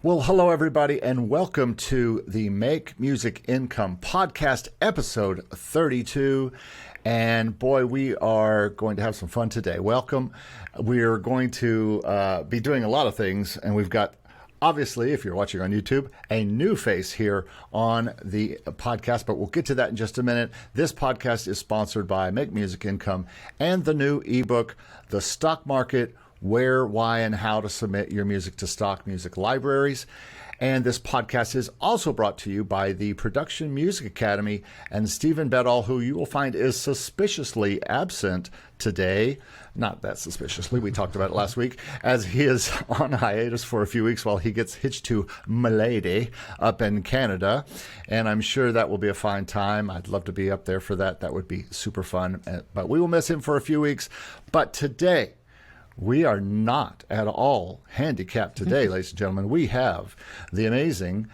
Well, hello, everybody, and welcome to the Make Music Income podcast, episode 32. And boy, we are going to have some fun today. Welcome. We're going to be doing a lot of things, and we've got, obviously, if you're watching on YouTube, a new face here on the podcast, but we'll get to that in just a minute. This podcast is sponsored by Make Music Income and the new ebook, The Stock Market: Where, Why, and How to Submit Your Music to Stock Music Libraries. And this podcast is also brought to you by the Production Music Academy and Stephen Bedall, who you will find is suspiciously absent today. Not that suspiciously, we talked about it last week, as he is on hiatus for a few weeks while he gets hitched to Milady up in Canada. And I'm sure that will be a fine time. I'd love to be up there for that. That would be super fun. But we will miss him for a few weeks. But today, we are not at all handicapped today, ladies and gentlemen. We have the amazing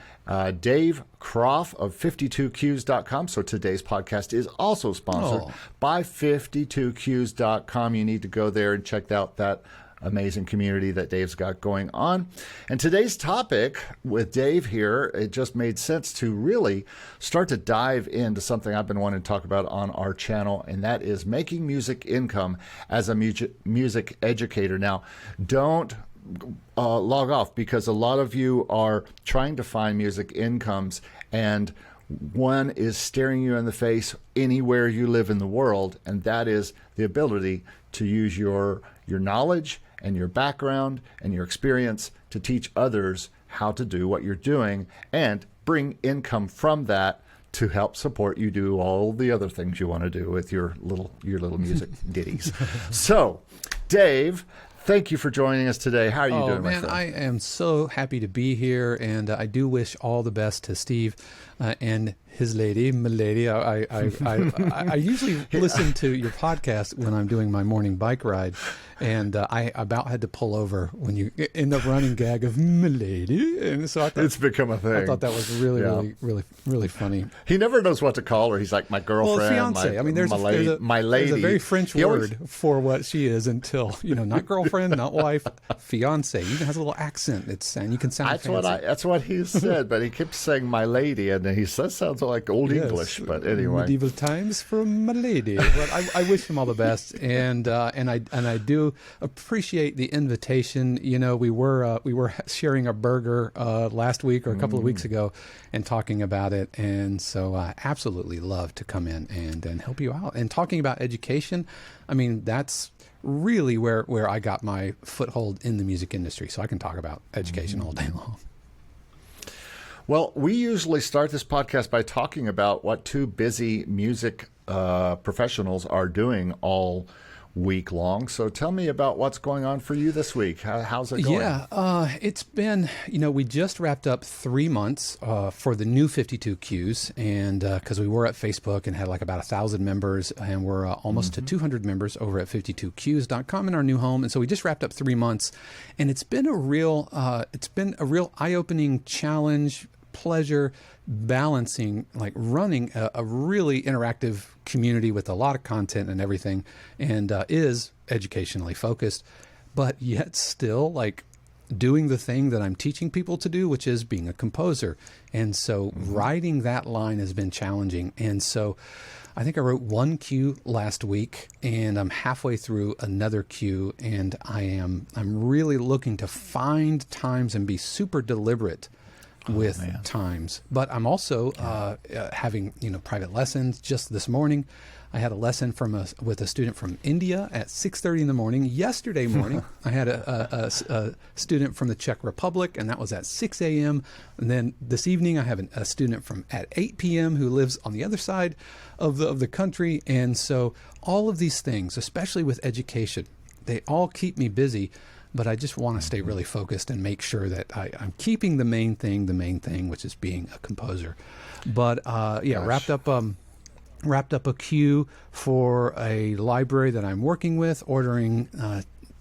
Dave Kropf of 52cues.com. So today's podcast is also sponsored by 52cues.com. You need to go there and check out that amazing community that Dave's got going on. And today's topic with Dave here, it just made sense to really start to dive into something I've been wanting to talk about on our channel, and that is making music income as a music educator. Now, don't log off, because a lot of you are trying to find music incomes, and one is staring you in the face anywhere you live in the world, and that is the ability to use your knowledge and your background and your experience to teach others how to do what you're doing and bring income from that to help support you do all the other things you want to do with your little music ditties. So, Dave, thank you for joining us today. How are you doing, my friend? I am so happy to be here, and I do wish all the best to Steve and his lady, Milady. I usually listen to your podcast when I'm doing my morning bike ride, and I about had to pull over when you end up running gag of Milady, and so I thought, it's become a thing. I thought that was really funny. He never knows what to call her. He's like, my girlfriend, fiance. I mean, there's my lady. There's a very French word for what she is until, not girlfriend, not wife, fiance. Even has a little accent. And you can sound fancy. That's what he said, but he kept saying my lady, and he says sounds like old English. But anyway, medieval times from my lady. But I wish him all the best, and I do appreciate the invitation. We were sharing a burger last week or a couple of weeks ago, and talking about it, and so I absolutely love to come in and help you out. And talking about education, I mean, that's really where I got my foothold in the music industry. So I can talk about education all day long. Well, we usually start this podcast by talking about what two busy music professionals are doing all week long. So tell me about what's going on for you this week. How's it going? Yeah, it's been, we just wrapped up 3 months for the new 52 Cues, and because we were at Facebook and had like about 1,000 members, and we're almost to 200 members over at 52cues.com in our new home. And so we just wrapped up 3 months, and it's been a real eye-opening challenge, pleasure, balancing, like running a really interactive community with a lot of content and everything, and is educationally focused, but yet still like doing the thing that I'm teaching people to do, which is being a composer. And so riding that line has been challenging. And so I think I wrote one cue last week, and I'm halfway through another cue, and I'm really looking to find times and be super deliberate with times. But I'm also having private lessons. Just this morning I had a lesson with a student from India at 6:30 in the morning. Yesterday morning I had a student from the Czech Republic, and that was at 6 a.m. And then this evening I have a student at 8 p.m. who lives on the other side of the country. And so all of these things, especially with education, they all keep me busy. But I just want to stay really focused and make sure that I'm keeping the main thing, which is being a composer. But wrapped up a cue for a library that I'm working with, ordering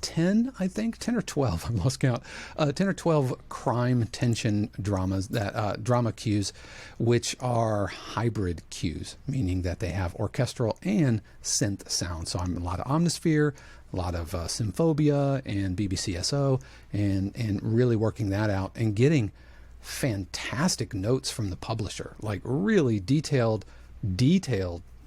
10, I think, 10 or 12, I've lost count, 10 or 12 crime tension dramas, that drama cues, which are hybrid cues, meaning that they have orchestral and synth sound. So I'm a lot of Omnisphere, a lot of Symphobia and BBCSO, and really working that out and getting fantastic notes from the publisher, like really detailed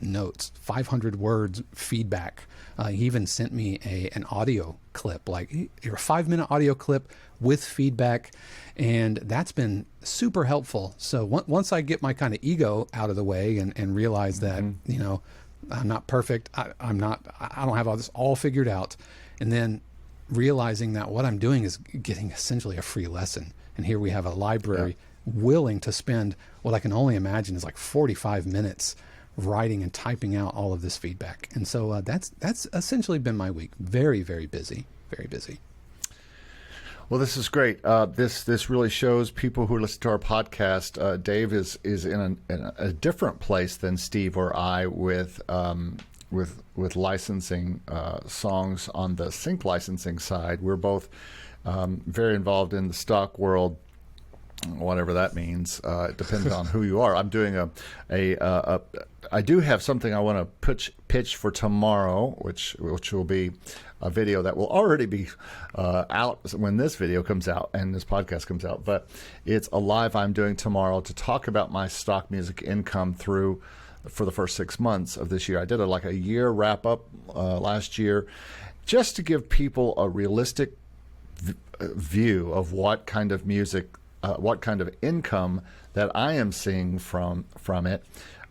notes, 500 words feedback. He even sent me an audio clip, like a 5-minute audio clip with feedback, and that's been super helpful. So once I get my kind of ego out of the way and realize that, you know, I'm not perfect, I don't have all this all figured out, and then realizing that what I'm doing is getting essentially a free lesson. And here we have a library willing to spend what I can only imagine is like 45 minutes writing and typing out all of this feedback. And so that's essentially been my week. Very, very busy. Very busy. Well, this is great. This really shows people who listen to our podcast. Dave is in a different place than Steve or I with licensing songs on the sync licensing side. We're both very involved in the stock world, whatever that means. It depends on who you are. I'm doing I do have something I want to pitch for tomorrow, which will be a video that will already be out when this video comes out and this podcast comes out. But it's a live I'm doing tomorrow to talk about my stock music income for the first 6 months of this year. I did a year wrap up last year, just to give people a realistic view of what kind of music, what kind of income that I am seeing from it.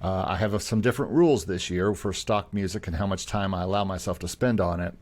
I have some different rules this year for stock music and how much time I allow myself to spend on it.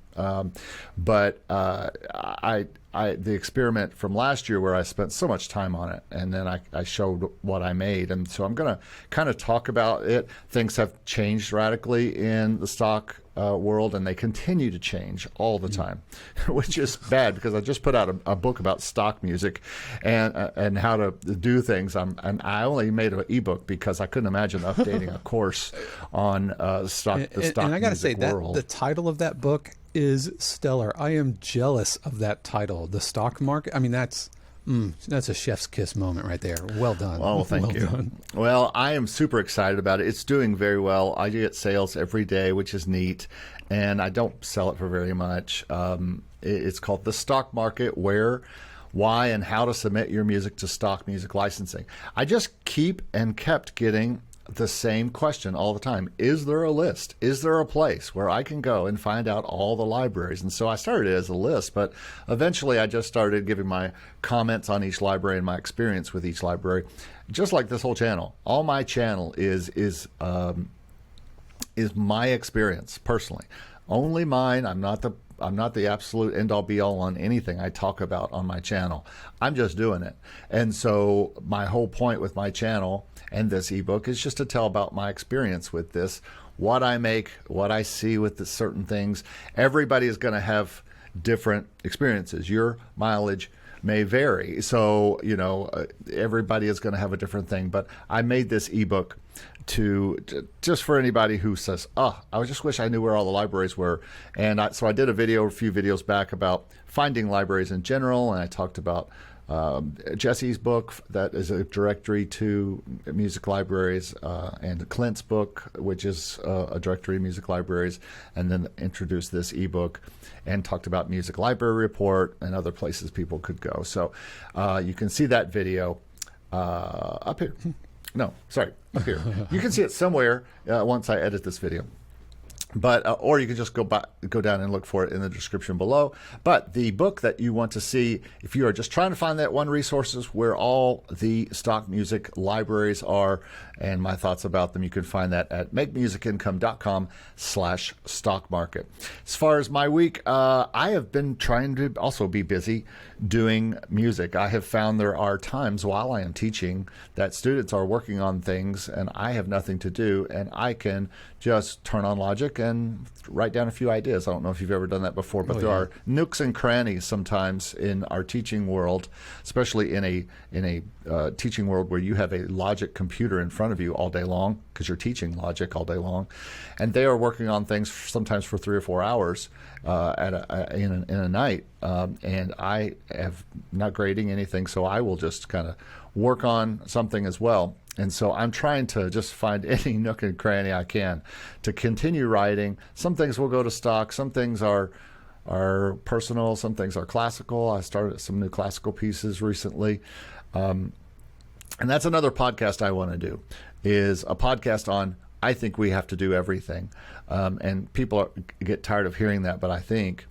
But the experiment from last year where I spent so much time on it, and then I showed what I made. And so I'm going to kind of talk about it. Things have changed radically in the stock world, and they continue to change all the time, which is bad because I just put out a book about stock music and how to do things. And I only made an ebook because I couldn't imagine updating a course on the stock and I got to say world. that the title of that book is stellar. I am jealous of that title, The Stock Market. I mean, that's a chef's kiss moment right there. Well done. Well, thank you. Done. Well, I am super excited about it. It's doing very well. I get sales every day, which is neat, and I don't sell it for very much. It's called The Stock Market, Where, Why, and How to Submit Your Music to Stock Music Licensing. I just kept getting the same question all the time. Is there a list? Is there a place where I can go and find out all the libraries? And so I started it as a list, but eventually I just started giving my comments on each library and my experience with each library, just like this whole channel. All my channel is my experience personally, only mine. I'm not the absolute end-all be-all on anything I talk about on my channel. I'm just doing it. And so my whole point with my channel and this ebook is just to tell about my experience with this, what I make, what I see with the certain things. Everybody is going to have different experiences. Your mileage may vary. So, everybody is going to have a different thing. But I made this ebook to just for anybody who says, I just wish I knew where all the libraries were. And so I did a few videos back about finding libraries in general. And I talked about Jesse's book that is a directory to music libraries, and Clint's book, which is a directory of music libraries, and then introduced this ebook and talked about Music Library Report and other places people could go. So you can see that video up here. No, sorry, up here. You can see it somewhere once I edit this video. But or you can just go down and look for it in the description below. But the book that you want to see, if you are just trying to find that one resources where all the stock music libraries are and my thoughts about them, you can find that at makemusicincome.com/stock market. As far as my week, I have been trying to also be busy doing music. I have found there are times while I am teaching that students are working on things and I have nothing to do, and I can just turn on Logic notebook and write down a few ideas. I don't know if you've ever done that before, but there are nooks and crannies sometimes in our teaching world, especially in a teaching world where you have a logic computer in front of you all day long, because you're teaching logic all day long, and they are working on things sometimes for 3 or 4 hours in a night, and I have not grading anything, so I will just kind of work on something as well. And so I'm trying to just find any nook and cranny I can to continue writing. Some things will go to stock. Some things are personal. Some things are classical. I started some new classical pieces recently. And that's another podcast I want to do, is a podcast on I think we have to do everything. And people get tired of hearing that, but I think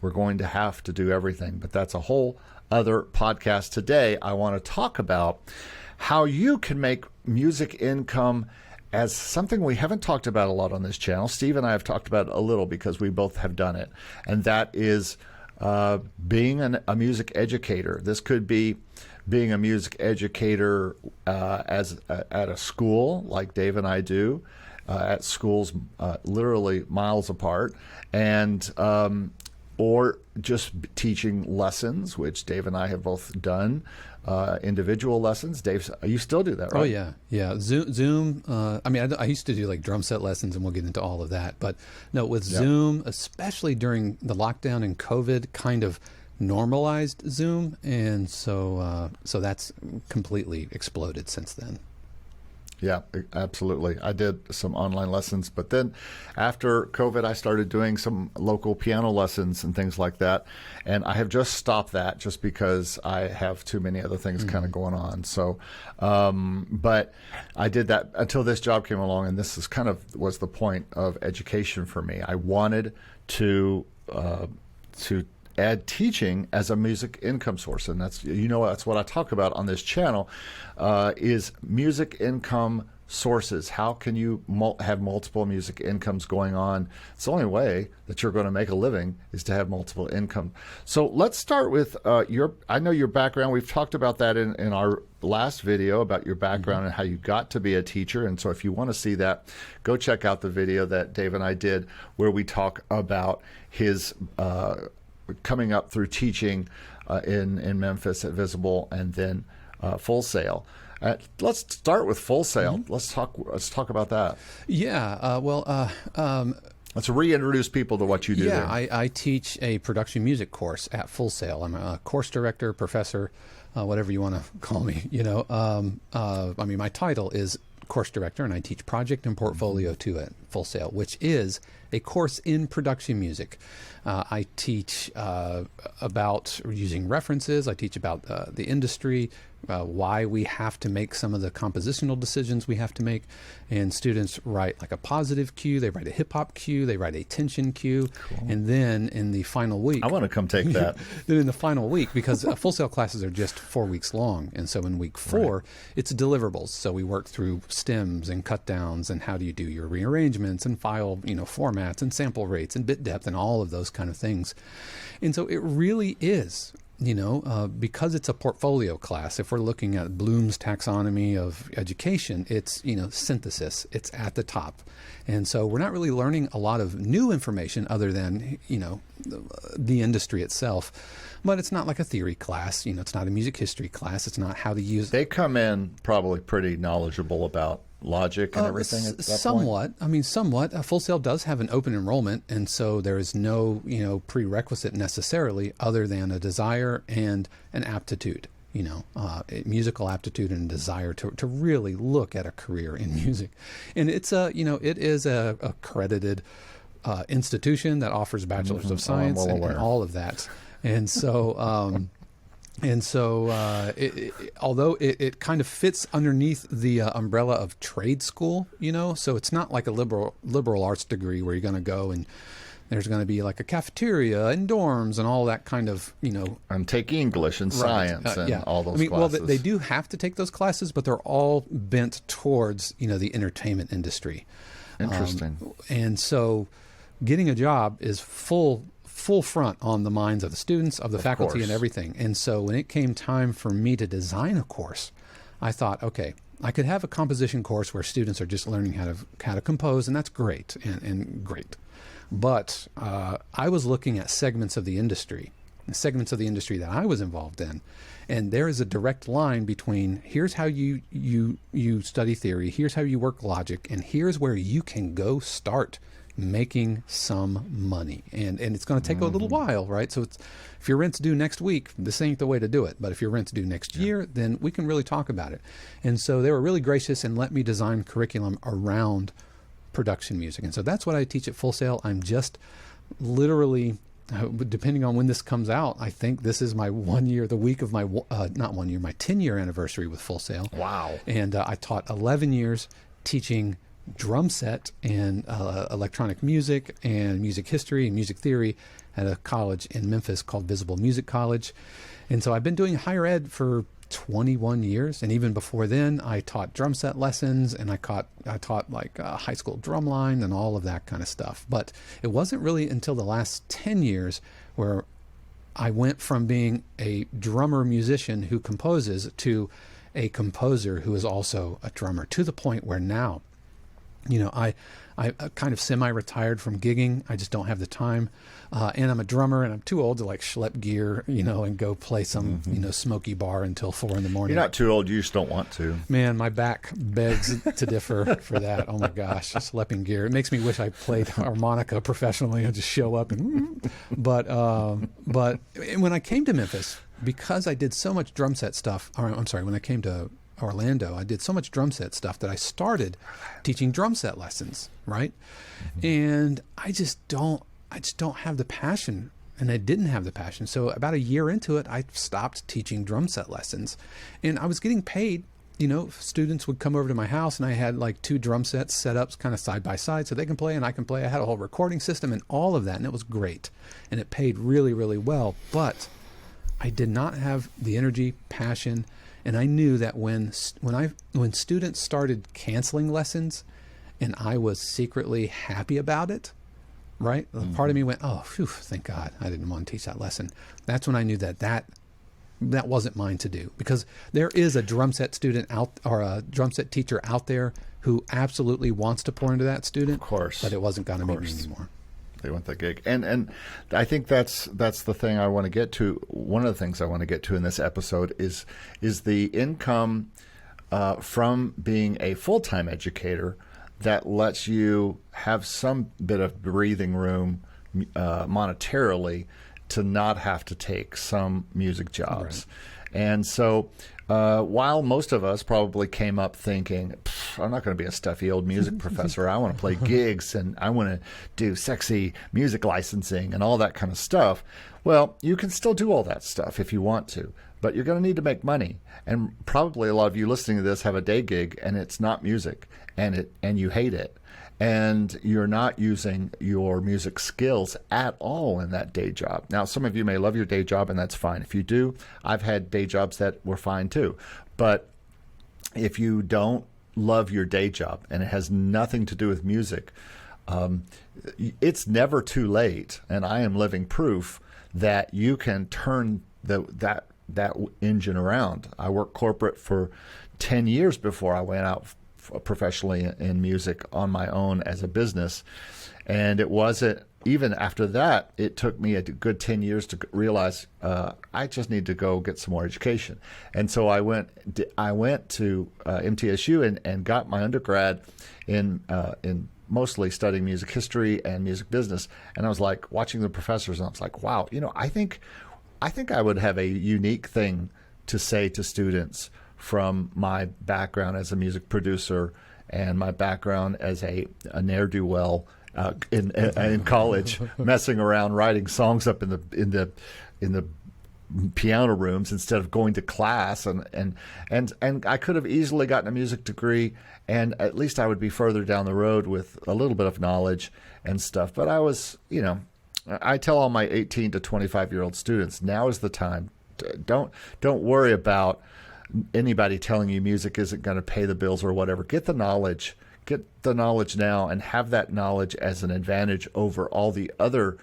we're going to have to do everything. But that's a whole other podcast. Today, I want to talk about how you can make music income as something we haven't talked about a lot on this channel. Steve and I have talked about it a little because we both have done it, and that is being a music educator. This could be being a music educator at a school like Dave and I do, at schools literally miles apart, and or just teaching lessons, which Dave and I have both done, individual lessons. Dave, you still do that, right? Oh, yeah. Zoom. I mean, I used to do like drum set lessons, and we'll get into all of that. But no, with Zoom, especially during the lockdown and COVID, kind of normalized Zoom, and so that's completely exploded since then. Yeah, absolutely. I did some online lessons, but then after COVID, I started doing some local piano lessons and things like that. And I have just stopped that just because I have too many other things kind of going on. So, but I did that until this job came along, and this is kind of was the point of education for me. I wanted to add teaching as a music income source, and that's what I talk about on this channel, is music income sources. How can you have multiple music incomes going on? It's the only way that you're going to make a living is to have multiple income. So let's start with I know your background. We've talked about that in our last video about your background and how you got to be a teacher. And so if you want to see that, go check out the video that Dave and I did where we talk about his coming up through teaching in Memphis at Visible, and then Full Sail. Let's start with Full Sail. Let's talk about that. Yeah. Let's reintroduce people to what you do. Yeah, I teach a production music course at Full Sail. I'm a course director, professor, whatever you want to call me. I mean, my title is course director, and I teach project and portfolio 2 at Full Sail, which is a course in production music. I teach about using references. I teach about the industry, why we have to make some of the compositional decisions we have to make. And students write like a positive cue, they write a hip hop cue, they write a tension cue. Cool. And then in the final week, I want to come take that. Then in the final week, because Full Sail classes are just 4 weeks long, and so in week 4, it's deliverables. So we work through stems and cut downs, and how do you do your rearrangements and file, formats and sample rates and bit depth and all of those kind of things. And so it really is, because it's a portfolio class. If we're looking at Bloom's taxonomy of education, it's, synthesis. It's at the top. And so we're not really learning a lot of new information other than, the industry itself. But it's not like a theory class. It's not a music history class. It's not how to use. They come in probably pretty knowledgeable about logic and everything at that somewhat. point? I mean, somewhat. Full Sail does have an open enrollment, and so there is no, prerequisite necessarily other than a desire and an aptitude, musical aptitude and a desire to really look at a career in music. And it's it is a accredited institution that offers bachelor's of science and all of that. And so, although it kind of fits underneath the umbrella of trade school, so it's not like a liberal arts degree where you're going to go and there's going to be like a cafeteria and dorms and all that kind of, and take English and science and all those classes. Well, they do have to take those classes, but they're all bent towards, the entertainment industry. Interesting. And so getting a job is full front on the minds of the students, of the faculty, and everything. And so when it came time for me to design a course, I thought, okay, I could have a composition course where students are just learning how to compose, and that's great and great. But I was looking at segments of the industry that I was involved in, and there is a direct line between here's how you study theory, here's how you work logic, and here's where you can go start making some money. And it's going to take a little while, right? So if your rent's due next week, this ain't the way to do it. But if your rent's due next year, then we can really talk about it. And so they were really gracious and let me design curriculum around production music. And so that's what I teach at Full Sail. I'm just literally, depending on when this comes out, I think this is my 1 year, the week of my, not 1 year, my 10-year anniversary with Full Sail. Wow. And I taught 11 years teaching drum set and electronic music and music history and music theory at a college in Memphis called Visible Music College. And so I've been doing higher ed for 21 years. And even before then, I taught drum set lessons, and I taught like high school drumline and all of that kind of stuff. But it wasn't really until the last 10 years where I went from being a drummer musician who composes to a composer who is also a drummer, to the point where now, I kind of semi-retired from gigging. I just don't have the time. And I'm a drummer, and I'm too old to like schlep gear, and go play some, smoky bar until 4 a.m. You're not too old. You just don't want to. Man, my back begs to differ for that. Oh my gosh, schlepping gear. It makes me wish I played harmonica professionally and just show up but when I came to Memphis, because I did so much drum set stuff, when I came to Orlando, I did so much drum set stuff that I started teaching drum set lessons, right? And I just don't have the passion, and I didn't have the passion. So about a year into it, I stopped teaching drum set lessons, and I was getting paid. Students would come over to my house, and I had like 2 drum sets set up kind of side by side so they can play and I can play. I had a whole recording system and all of that, and it was great, and it paid really, really well. But I did not have the energy, passion. And I knew that when students started canceling lessons, and I was secretly happy about it, right? Part of me went, "Oh, phew, thank God, I didn't want to teach that lesson." That's when I knew that wasn't mine to do, because there is a drum set student or a drum set teacher out there who absolutely wants to pour into that student. Of course, but it wasn't going to be me anymore. They want the gig. And I think that's the thing I want to get to. One of the things I want to get to in this episode is the income from being a full-time educator that lets you have some bit of breathing room monetarily to not have to take some music jobs. Right. And so while most of us probably came up thinking, I'm not going to be a stuffy old music professor. I want to play gigs, and I want to do sexy music licensing and all that kind of stuff. Well, you can still do all that stuff if you want to, but you're going to need to make money. And probably a lot of you listening to this have a day gig, and it's not music, and you hate it. And you're not using your music skills at all in that day job. Now, some of you may love your day job, and that's fine. If you do, I've had day jobs that were fine too. But if you don't love your day job and it has nothing to do with music, it's never too late. And I am living proof that you can turn that engine around. I worked corporate for 10 years before I went out professionally in music on my own as a business. And it wasn't, even after that, it took me a good 10 years to realize I just need to go get some more education. And so I went to MTSU and got my undergrad in mostly studying music history and music business. And I was like watching the professors, and I was like, wow, I think I would have a unique thing to say to students from my background as a music producer and my background as a ne'er-do-well in college, messing around writing songs up in the piano rooms instead of going to class, and I could have easily gotten a music degree, and at least I would be further down the road with a little bit of knowledge and stuff. But I was, I tell all my 18 to 25-year-old students, now is the time. Don't worry about anybody telling you music isn't going to pay the bills or whatever. Get the knowledge now, and have that knowledge as an advantage over all the other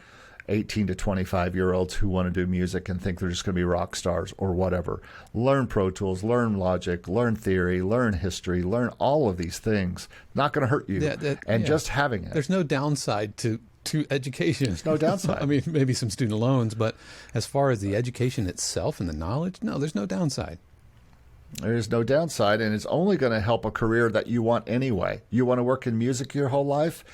18 to 25-year-olds who want to do music and think they're just going to be rock stars or whatever. Learn Pro Tools, learn Logic, learn theory, learn history, learn all of these things. Not going to hurt you. Just having it. There's no downside to education. There's no downside. I mean, maybe some student loans, but as far as the education itself and the knowledge, no, there's no downside. There's no downside, and it's only going to help a career that you want anyway. You want to work in music your whole life?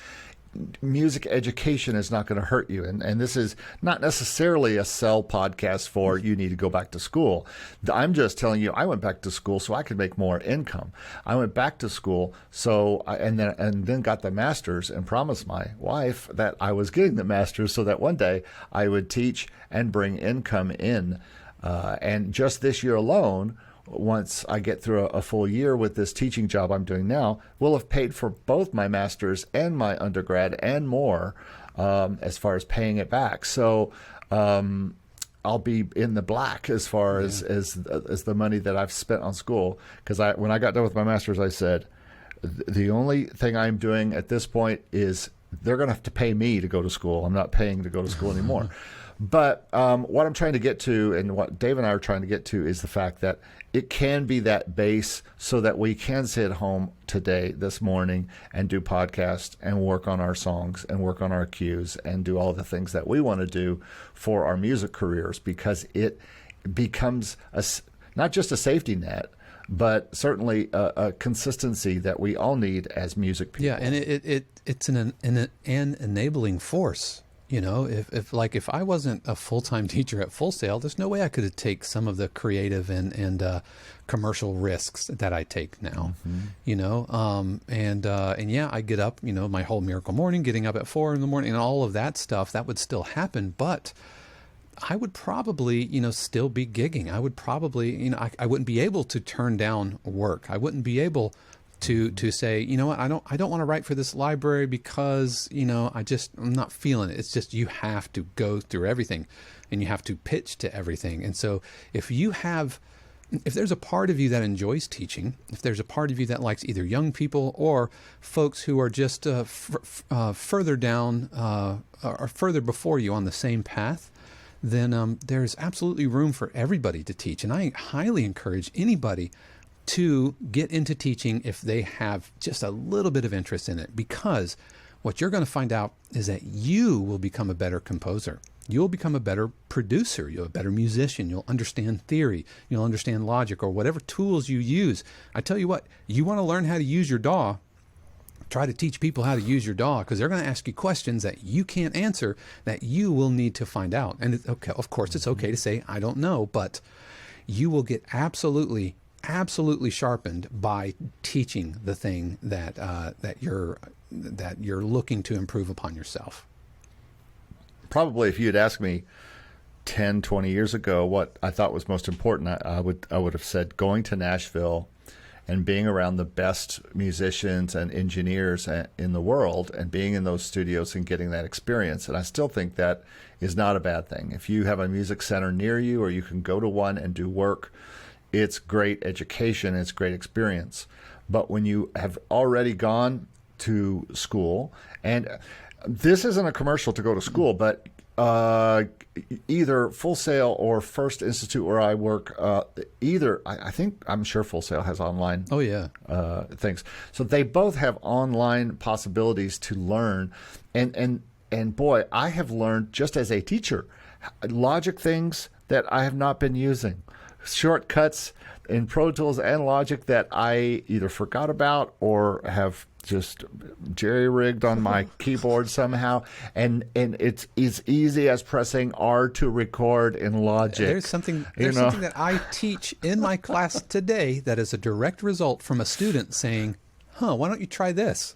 Music education is not going to hurt you. And this is not necessarily a sell podcast for you need to go back to school. I'm just telling you, I went back to school so I could make more income. I went back to school and then got the master's and promised my wife that I was getting the master's so that one day I would teach and bring income in. And just this year alone, once I get through a full year with this teaching job I'm doing now, will have paid for both my master's and my undergrad and more as far as paying it back. So I'll be in the black as far as the money that I've spent on school. Because when I got done with my master's, I said, the only thing I'm doing at this point is they're going to have to pay me to go to school. I'm not paying to go to school anymore. But what I'm trying to get to, and what Dave and I are trying to get to, is the fact that it can be that base so that we can sit at home this morning, and do podcasts and work on our songs and work on our cues and do all the things that we want to do for our music careers, because it becomes not just a safety net, but certainly a consistency that we all need as music people. Yeah, and it's an enabling force. You know, if I wasn't a full-time teacher at Full Sail, there's no way I could take some of the creative and commercial risks that I take now. Mm-hmm. You know, and yeah, I get up. You know, my whole miracle morning, getting up at 4 a.m, and all of that stuff that would still happen, but I would probably, you know, still be gigging. I would probably, you know, I wouldn't be able to turn down work. I wouldn't be able to say, you know what, I don't want to write for this library because, you know, I'm not feeling it. It's just, you have to go through everything and you have to pitch to everything. And so if there's a part of you that enjoys teaching, if there's a part of you that likes either young people or folks who are just further down or further before you on the same path, then there's absolutely room for everybody to teach. And I highly encourage anybody to get into teaching if they have just a little bit of interest in it, because what you're going to find out is that you will become a better composer. You'll become a better producer. You're a better musician. You'll understand theory. You'll understand logic, or whatever tools you use. I tell you what, you want to learn how to use your DAW, try to teach people how to use your DAW, because they're going to ask you questions that you can't answer that you will need to find out. And of course, it's okay to say, I don't know, but you will get absolutely sharpened by teaching the thing that you're looking to improve upon yourself. Probably if you had asked me 10, 20 years ago what I thought was most important, I would have said going to Nashville and being around the best musicians and engineers in the world and being in those studios and getting that experience. And I still think that is not a bad thing. If you have a music center near you, or you can go to one and do work, it's great education, it's great experience. But when you have already gone to school, and this isn't a commercial to go to school, but either Full Sail or First Institute where I work, I'm sure Full Sail has online things. So they both have online possibilities to learn. And boy, I have learned just as a teacher, Logic things that I have not been using. Shortcuts in Pro Tools and Logic that I either forgot about or have just jerry-rigged on my keyboard somehow, and it's as easy as pressing R to record in Logic. There's something that I teach in my class today that is a direct result from a student saying, why don't you try this?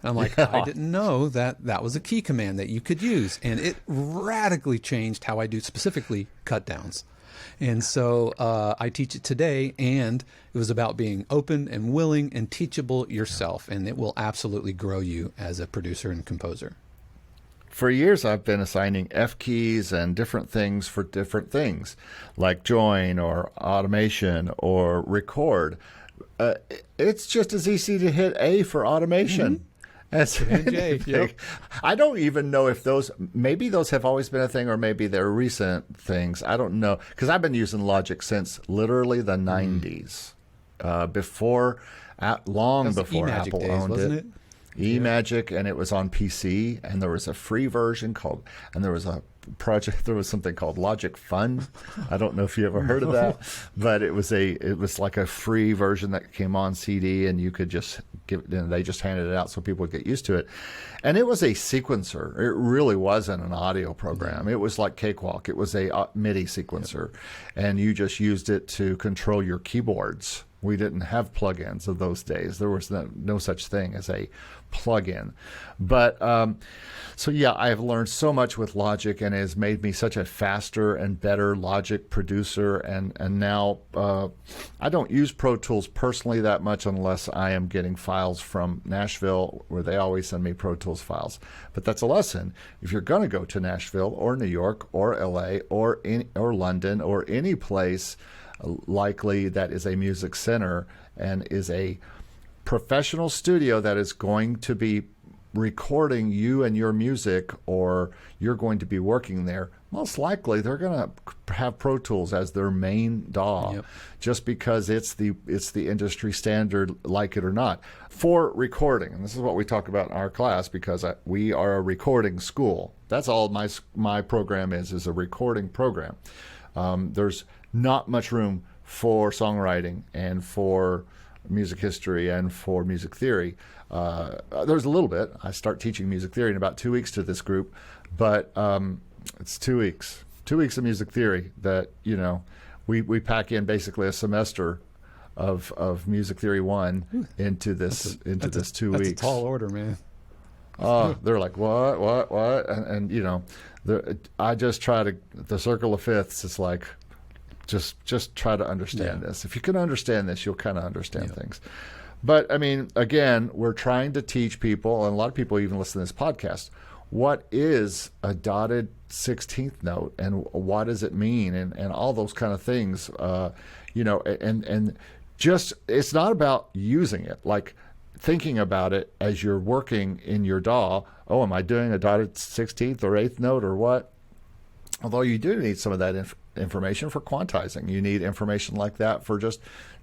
And I'm like, I didn't know that was a key command that you could use, and it radically changed how I do specifically cut downs. And so I teach it today, and it was about being open and willing and teachable yourself, and it will absolutely grow you as a producer and composer. For years, I've been assigning F keys and different things for different things, like join or automation or record. It's just as easy to hit A for automation. Mm-hmm. J. Yep. I don't even know if maybe those have always been a thing or maybe they're recent things. I don't know. Because I've been using Logic since literally the 90s. Long before Apple days, owned wasn't it. eMagic, and it was on PC, and there was a free version and there was a project, there was something called Logic Fun. I don't know if you ever heard of that, but it was like a free version that came on CD, and you could just they just handed it out so people would get used to it. And it was a sequencer. It really wasn't an audio program. It was like Cakewalk. It was a MIDI sequencer, and you just used it to control your keyboards. We didn't have plugins of those days. There was no such thing as a plugin. But so yeah, I have learned so much with Logic, and it has made me such a faster and better Logic producer. And now I don't use Pro Tools personally that much unless I am getting files from Nashville, where they always send me Pro Tools files. But that's a lesson. If you're going to go to Nashville or New York or LA or London or any place likely that is a music center and is a professional studio that is going to be recording you and your music, or you're going to be working there, most likely they're going to have Pro Tools as their main DAW, just because it's the industry standard, like it or not, for recording. And this is what we talk about in our class, because we are a recording school. That's all my program is a recording program. There's not much room for songwriting and for music history and for music theory. There's a little bit. I start teaching music theory in about 2 weeks to this group, but it's 2 weeks. 2 weeks of music theory that, we pack in basically a semester of music theory 1 into this 2 weeks. That's a tall order, man. Oh, they're like, what? And I just try to, the circle of fifths, it's like, just try to understand this. If you can understand this, you'll kind of understand things. But, I mean, again, we're trying to teach people, and a lot of people even listen to this podcast, what is a dotted 16th note, and what does it mean, and all those kind of things, and just, it's not about using it. Like, thinking about it as you're working in your DAW, am I doing a dotted 16th or 8th note or what? Although you do need some of that information for quantizing. You need information like that for just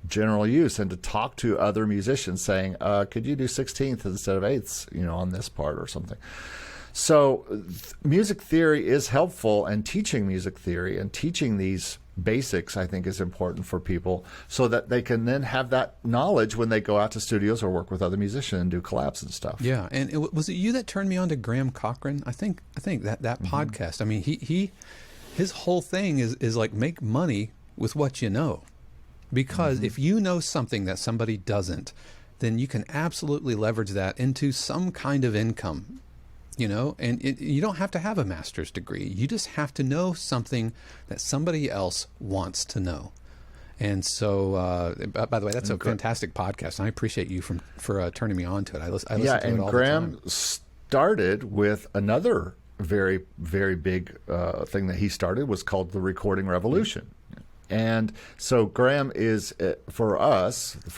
general use, and to talk to other musicians saying, could you do 16th instead of 8ths, on this part or something. So music theory is helpful, and teaching music theory and teaching these basics, I think, is important for people, so that they can then have that knowledge when they go out to studios or work with other musicians and do collabs and stuff. Yeah, and was it you that turned me on to Graham Cochran? I think that podcast. I mean, his whole thing is like, make money with what you know, because if you know something that somebody doesn't, then you can absolutely leverage that into some kind of income. And you don't have to have a master's degree. You just have to know something that somebody else wants to know. And so, by the way, that's a fantastic podcast. I appreciate you for turning me on to it. I listen to it all the time. And Graham started with another very, very big thing that he started, was called the Recording Revolution. And so Graham is, for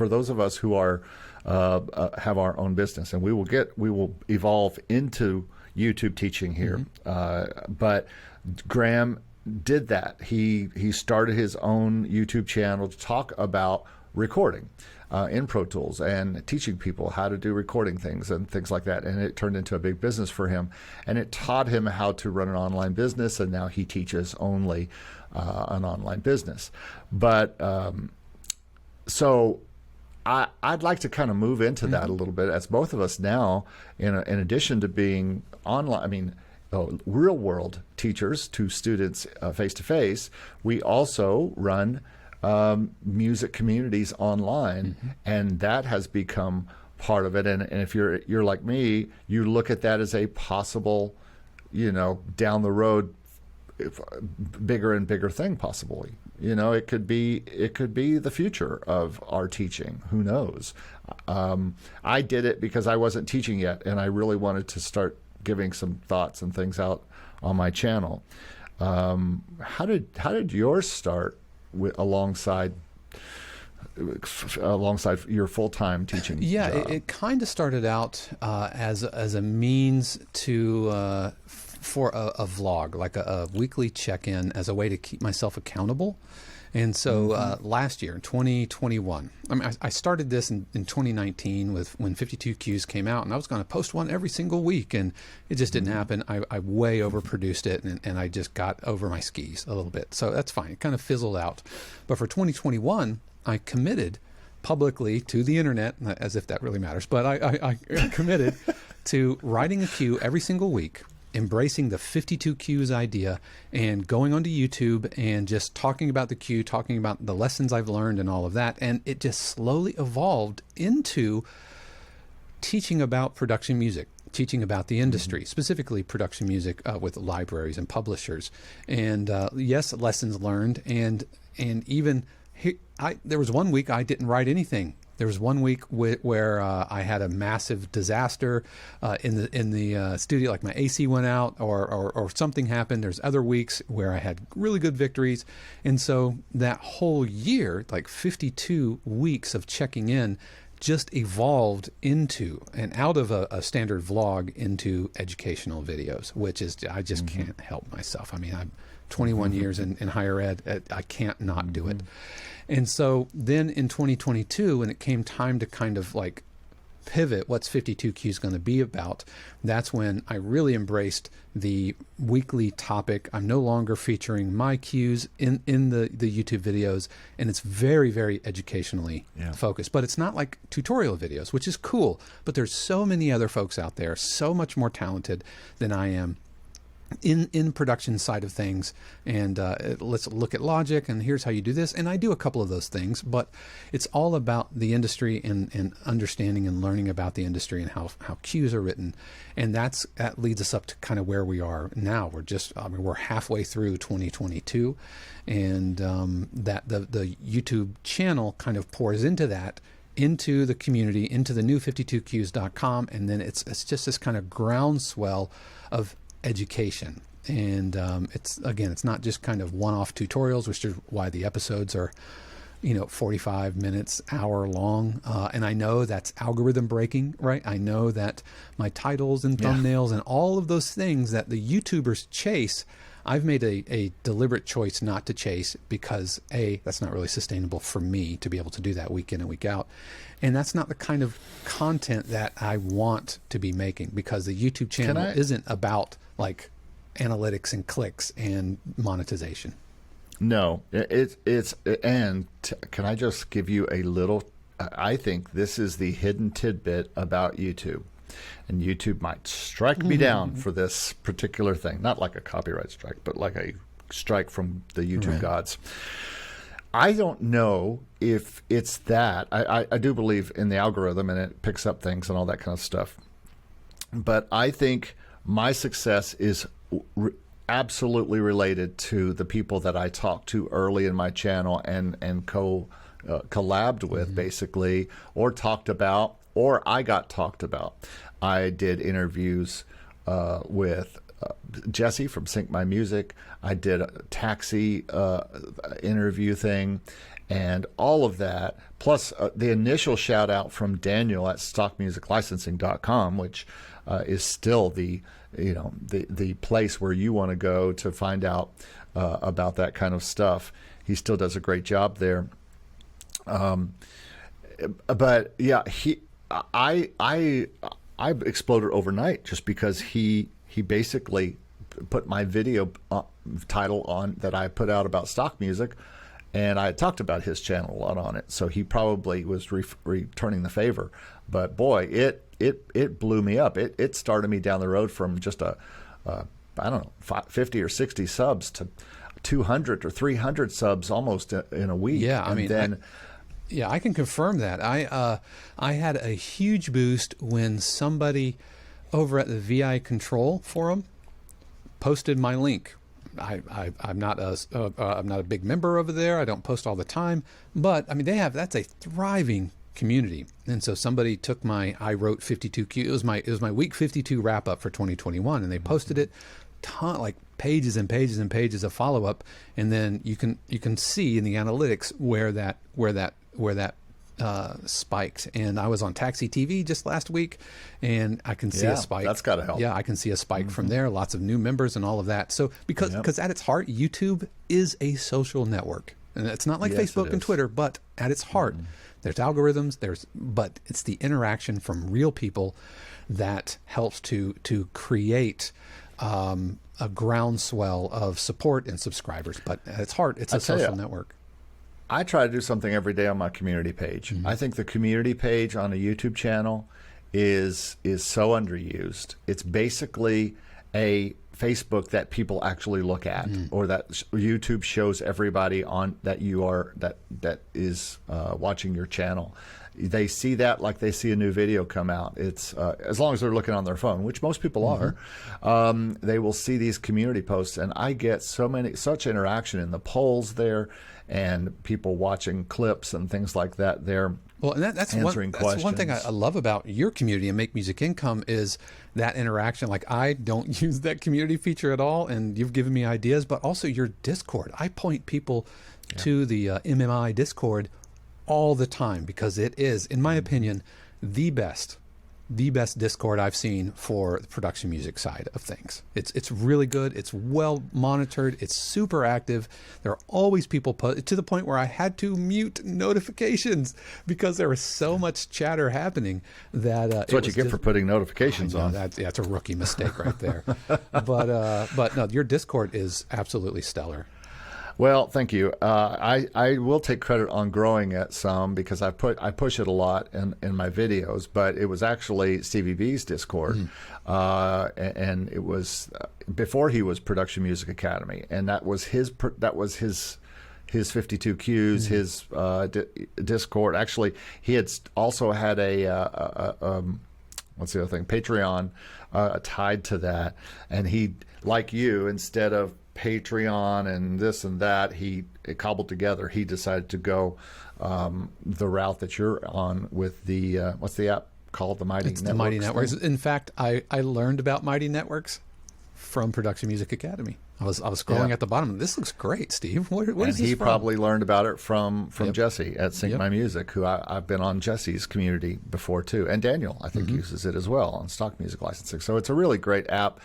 those of us who are have our own business, and we will evolve into YouTube teaching here. But Graham did that. He started his own YouTube channel to talk about recording in Pro Tools and teaching people how to do recording things and things like that. And it turned into a big business for him, and it taught him how to run an online business. And now he teaches only an online business. But so I'd like to kind of move into that a little bit, as both of us now, in addition to being online, real world teachers to students face to face, we also run music communities online, and that has become part of it. And if you're like me, you look at that as a possible, down the road, bigger and bigger thing, possibly. It could be the future of our teaching. Who knows? I did it because I wasn't teaching yet, and I really wanted to start giving some thoughts and things out on my channel. How did yours start alongside alongside your full-time teaching Yeah, job? it kind of started out as a means to for a vlog, like a weekly check-in, as a way to keep myself accountable. And so last year, in 2021, I mean, I started this in 2019 when 52 Qs came out, and I was going to post one every single week, and it just didn't happen. I way overproduced it, and I just got over my skis a little bit. So that's fine. It kind of fizzled out. But for 2021, I committed publicly to the internet, as if that really matters, but I committed to writing a Q every single week, embracing the 52 Qs idea, and going onto YouTube and just talking about the Q, talking about the lessons I've learned and all of that. And it just slowly evolved into teaching about production music, teaching about the industry, specifically production music with libraries and publishers. And yes, lessons learned. And even there was one week I didn't write anything. There was one week where I had a massive disaster in the studio, like my AC went out or something happened. There's other weeks where I had really good victories. And so that whole year, like 52 weeks of checking in, just evolved into and out of a standard vlog into educational videos, which is, I just can't help myself. I mean, I'm 21 years in higher ed. I can't not do it. And so then in 2022, when it came time to kind of like pivot, what's 52 Qs going to be about, that's when I really embraced the weekly topic. I'm no longer featuring my Qs in the YouTube videos, and it's very, very educationally focused. But it's not like tutorial videos, which is cool. But there's so many other folks out there, so much more talented than I am in production side of things, and let's look at logic, and here's how you do this. And I do a couple of those things, but it's all about the industry and understanding and learning about the industry and how cues are written. And that leads us up to kind of where we are now. We're halfway through 2022, and that the YouTube channel kind of pours into that, into the community, into the new 52qs.com, and then it's just this kind of groundswell of education. And it's not just kind of one-off tutorials, which is why the episodes are 45 minutes, hour long. And I know that's algorithm breaking, right? I know that my titles and thumbnails and all of those things that the YouTubers chase, I've made a deliberate choice not to chase, because that's not really sustainable for me to be able to do that week in and week out. And that's not the kind of content that I want to be making, because the YouTube channel isn't about like analytics and clicks and monetization. No, and can I just give you a little, I think this is the hidden tidbit about YouTube. And YouTube might strike me down for this particular thing. Not like a copyright strike, but like a strike from the YouTube gods. I don't know if it's that. I do believe in the algorithm, and it picks up things and all that kind of stuff. But I think my success is absolutely related to the people that I talked to early in my channel and collabed with, basically, or talked about, or I got talked about. I did interviews with Jesse from Sync My Music. I did a taxi interview thing, and all of that, plus the initial shout out from Daniel at stockmusiclicensing.com, which is still the place where you want to go to find out about that kind of stuff. He still does a great job there. But yeah, I exploded overnight just because he basically put my video title on that I put out about stock music, and I had talked about his channel a lot on it, so he probably was returning the favor. But boy, it blew me up. It started me down the road from just I don't know, 50 or 60 subs to 200 or 300 subs almost in a week. Yeah, I mean, I can confirm that. I had a huge boost when somebody over at the VI Control forum posted my link. I'm not a big member over there. I don't post all the time, but I mean that's a thriving community. And so somebody took I wrote 52Q. It was my week 52 wrap up for 2021, and they posted it, like pages and pages and pages of follow up, and then you can see in the analytics where that spiked. And I was on Taxi TV just last week, and I can see a spike. That's got to help. Yeah, I can see a spike from there. Lots of new members and all of that. So because at its heart, YouTube is a social network, and it's not like Facebook and Twitter, but at its heart, there's algorithms. But it's the interaction from real people that helps to create a groundswell of support and subscribers. But at its heart, it's a social network. I try to do something every day on my community page. I think the community page on a YouTube channel is so underused. It's basically a Facebook that people actually look at, or that YouTube shows everybody on that that is watching your channel. They see that like they see a new video come out. It's as long as they're looking on their phone, which most people are, they will see these community posts, and I get such interaction in the polls there, and people watching clips and things like that there. Well, and that's one thing I love about your community and Make Music Income is that interaction. Like, I don't use that community feature at all, and you've given me ideas, but also your Discord. I point people to the MMI Discord all the time, because it is, in my opinion, the best Discord I've seen for the production music side of things. It's really good. It's well monitored. It's super active. There are always people to the point where I had to mute notifications because there was so much chatter happening that that's what you get for putting notifications on. That's a rookie mistake right there. But no, your Discord is absolutely stellar. Well, thank you. I will take credit on growing it some, because I push it a lot in my videos, but it was actually Stevie B's Discord, and it was before he was Production Music Academy, and that was his 52 Qs, his Discord. Actually, he had also had what's the other thing? Patreon tied to that, and he, like you, instead of Patreon and this and that, he cobbled together. He decided to go the route that you're on with the what's the app called? The Mighty Networks. The Mighty Networks. In fact, I learned about Mighty Networks from Production Music Academy. I was scrolling at the bottom. This looks great, Steve. What is this from? And he probably learned about it from Jesse at Sync My Music, who I've been on Jesse's community before too, and Daniel I think uses it as well on stock music licensing. So it's a really great app.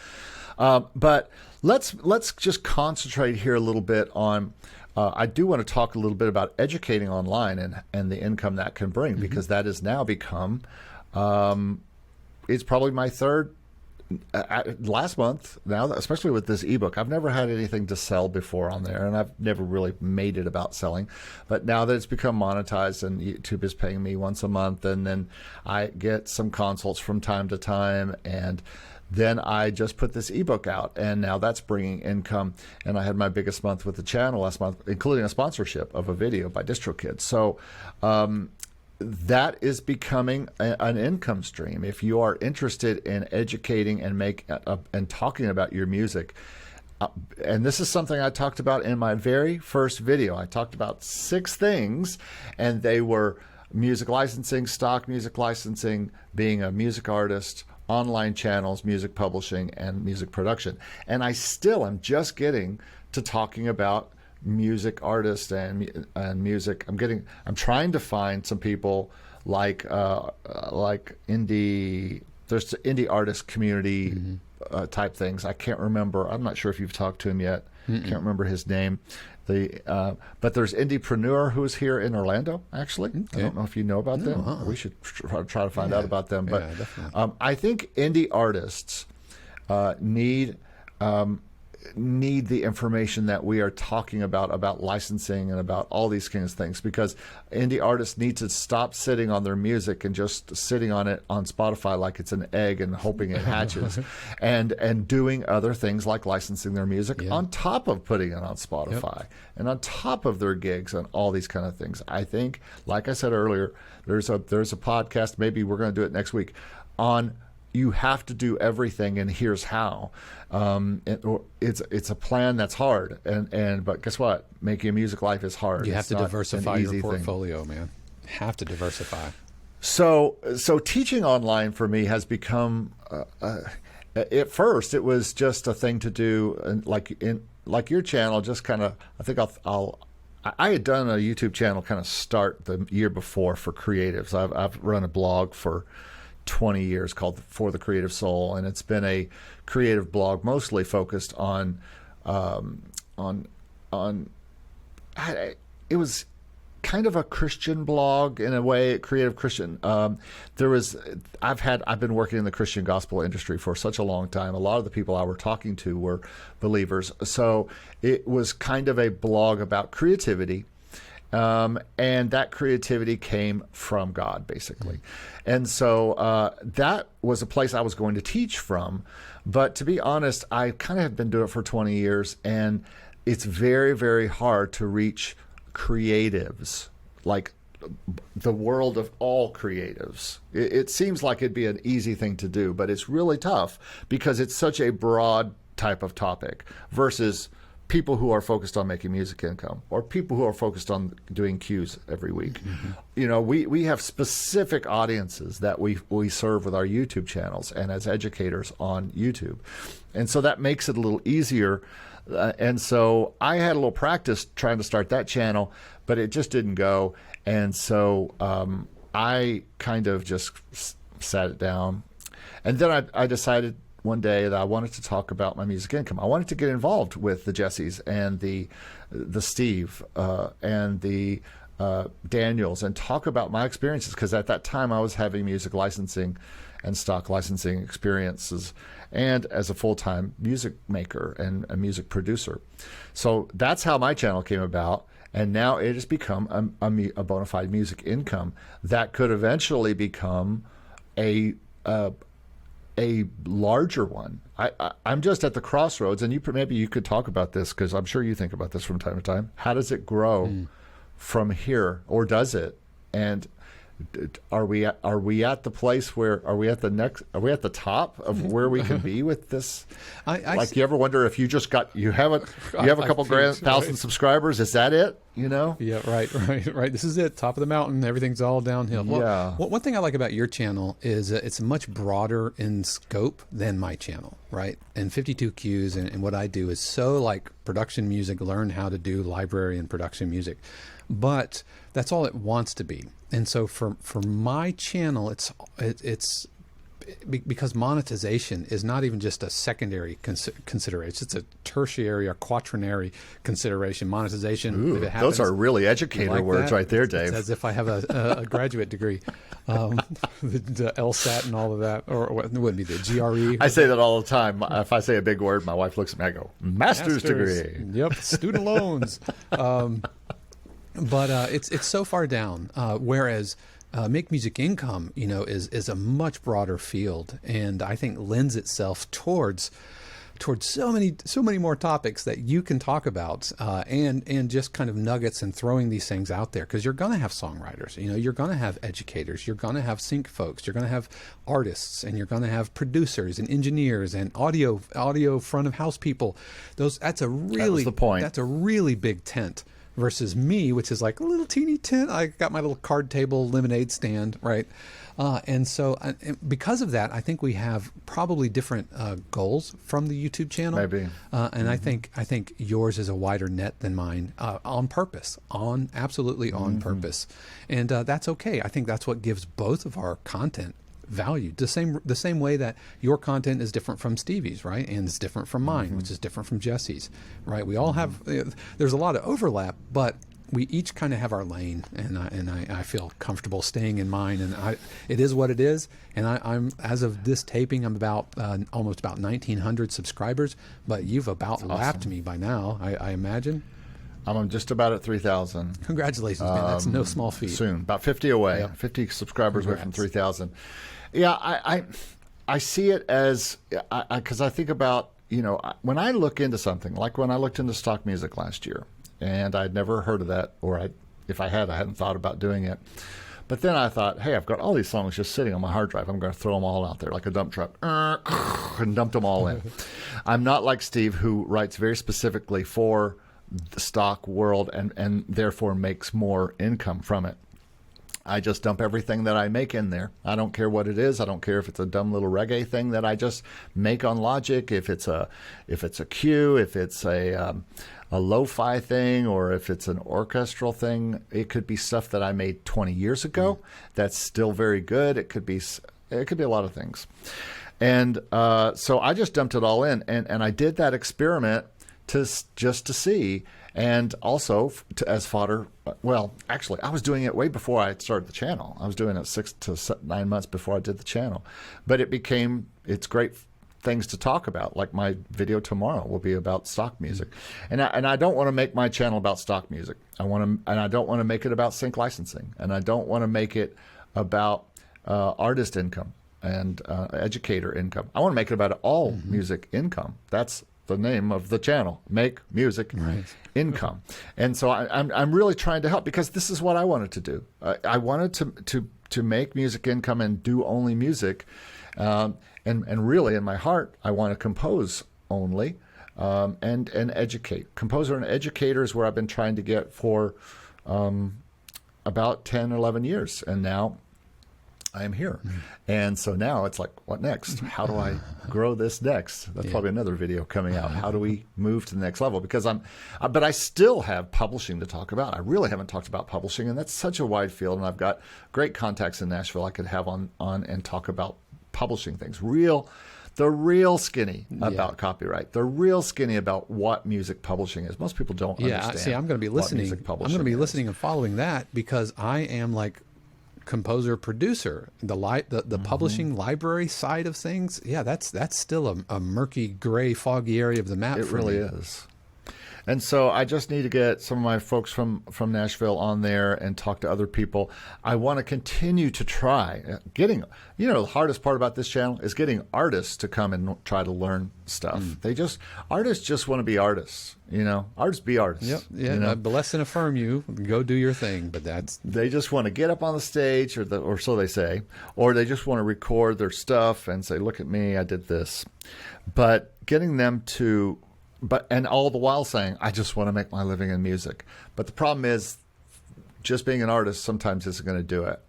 But let's just concentrate here a little bit on. I do want to talk a little bit about educating online and the income that can bring, because that has now become. It's probably my third. Last month now, especially with this ebook, I've never had anything to sell before on there, and I've never really made it about selling. But now that it's become monetized and YouTube is paying me once a month, and then I get some consults from time to time, and then I just put this ebook out, and now that's bringing income. And I had my biggest month with the channel last month, including a sponsorship of a video by DistroKid. So that is becoming an income stream. If you are interested in educating and talking about your music, and this is something I talked about in my very first video. I talked about 6 things, and they were music licensing, stock music licensing, being a music artist, online channels, music publishing, and music production. And I still am just getting to talking about music artists and music. I'm trying to find some people like indie. There's indie artist community type things. I can't remember. I'm not sure if you've talked to him yet. Can't remember his name. But there's Indiepreneur who's here in Orlando. Actually, I don't know if you know about them. We should try to find out about them. But I think indie artists need the information that we are talking about licensing and about all these kinds of things, because indie artists need to stop sitting on their music and just sitting on it on Spotify like it's an egg and hoping it hatches, and doing other things like licensing their music on top of putting it on Spotify and on top of their gigs and all these kind of things. I think, like I said earlier, there's a podcast, maybe we're going to do it next week, on you have to do everything, and here's how. It's a plan that's hard, but guess what? Making a music life is hard. You have to diversify your portfolio, man. Have to diversify. So teaching online for me has become. At first, it was just a thing to do, and like your channel, just kind of. I think I had done a YouTube channel kind of start the year before for creatives. I've run a blog for 20 years called For the Creative Soul, and it's been a creative blog mostly focused on it was kind of a Christian blog in a way, creative Christian. I've been working in the Christian gospel industry for such a long time. A lot of the people I were talking to were believers. So it was kind of a blog about creativity. And that creativity came from God, basically. And so that was a place I was going to teach from. But to be honest, I kind of have been doing it for 20 years, and it's very, very hard to reach creatives, like the world of all creatives. It seems like it'd be an easy thing to do, but it's really tough because it's such a broad type of topic versus people who are focused on making music income or people who are focused on doing cues every week. We have specific audiences that we serve with our YouTube channels and as educators on YouTube. And so that makes it a little easier. And so I had a little practice trying to start that channel, but it just didn't go. And so I kind of just sat it down. And then I decided one day that I wanted to talk about my music income. I wanted to get involved with the Jessies and the Steve and the Daniels and talk about my experiences, because at that time I was having music licensing and stock licensing experiences and as a full-time music maker and a music producer. So that's how my channel came about. And now it has become a bona fide music income that could eventually become a larger one. I'm just at the crossroads, and maybe you could talk about this, because I'm sure you think about this from time to time. How does it grow from here, or does it? And are we at the place where are we at the top of where we can be with this? You ever wonder if you have a couple thousand subscribers? Is that it? Yeah, right. This is it. Top of the mountain. Everything's all downhill. Well, yeah. One thing I like about your channel is it's much broader in scope than my channel, right? And 52 Cues and what I do is so like production music, learn how to do library and production music. But that's all it wants to be. And so for my channel, it's because monetization is not even just a secondary consideration. It's a tertiary or quaternary consideration. Monetization. Ooh, if it happens, those are really educator words right there, Dave. It's as if I have a graduate degree. The LSAT and all of that, or it wouldn't be the GRE. I say that all the time. If I say a big word, my wife looks at me, I go, master's degree. Yep, student loans. But it's so far down, whereas make music income, is a much broader field, and I think lends itself towards so many more topics that you can talk about, and just kind of nuggets and throwing these things out there, because you're going to have songwriters, you're going to have educators, you're going to have sync folks, you're going to have artists, and you're going to have producers and engineers and audio front of house people. That's a really big tent. Versus me, which is like a little teeny tent. I got my little card table lemonade stand, right? And so because of that, I think we have probably different goals from the YouTube channel. Maybe. And I think yours is a wider net than mine, on purpose, absolutely on purpose. And that's okay. I think that's what gives both of our content value. The same way that your content is different from Stevie's, right? And it's different from mine, which is different from Jesse's, right? We all have, there's a lot of overlap, but we each kind of have our lane, and I feel comfortable staying in mine, and it is what it is. And I'm, as of this taping, I'm almost about 1,900 subscribers, but you've about lapped me by now, I imagine. I'm just about at 3,000. Congratulations, man. That's no small feat. Soon, about 50 away. Yep. 50 subscribers away from 3,000. Yeah, I see it as, because I think about, when I look into something, like when I looked into stock music last year, and I'd never heard of that, or if I hadn't thought about doing it. But then I thought, hey, I've got all these songs just sitting on my hard drive. I'm going to throw them all out there like a dump truck and dump them all in. I'm not like Steve, who writes very specifically for the stock world and therefore makes more income from it. I just dump everything that I make in there. I don't care what it is. I don't care if it's a dumb little reggae thing that I just make on Logic, if it's a cue, if it's a a lo-fi thing or if it's an orchestral thing. It could be stuff that I made 20 years ago that's still very good. It could be a lot of things. And so I just dumped it all in, and I did that experiment just to see, and also as fodder. Well, actually, I was doing it way before I started the channel. I was doing it 6 to 9 months before I did the channel. But it's great things to talk about. Like my video tomorrow will be about stock music, and I don't want to make my channel about stock music. I don't want to make it about sync licensing, and I don't want to make it about artist income and educator income. I want to make it about all music income. That's the name of the channel, Make Music Income. And so I'm really trying to help, because this is what I wanted to do. I wanted to make music income and do only music. And really in my heart, I want to compose only and educate. Composer and educator is where I've been trying to get for about 10 or 11 years. And now I am here. And so now it's like, what next? How do I grow this next? That's probably another video coming out. How do we move to the next level? Because but I still have publishing to talk about. I really haven't talked about publishing, and that's such a wide field. And I've got great contacts in Nashville I could have on and talk about publishing things. The real skinny about copyright. The real skinny about what music publishing is. Most people don't understand. See, I'm going to be listening. I'm going to be listening and following that, because I am like composer producer, the publishing library side of things. That's still a murky gray foggy area of the map. It really is. And so I just need to get some of my folks from Nashville on there and talk to other people. I want to continue to try getting, the hardest part about this channel is getting artists to come and try to learn stuff. Artists just want to be artists, artists be artists. Bless and affirm you, go do your thing. But they just want to get up on the stage, or so they say, or they just want to record their stuff and say, look at me, I did this. But getting them to, and all the while saying, I just want to make my living in music. But the problem is, just being an artist sometimes isn't going to do it.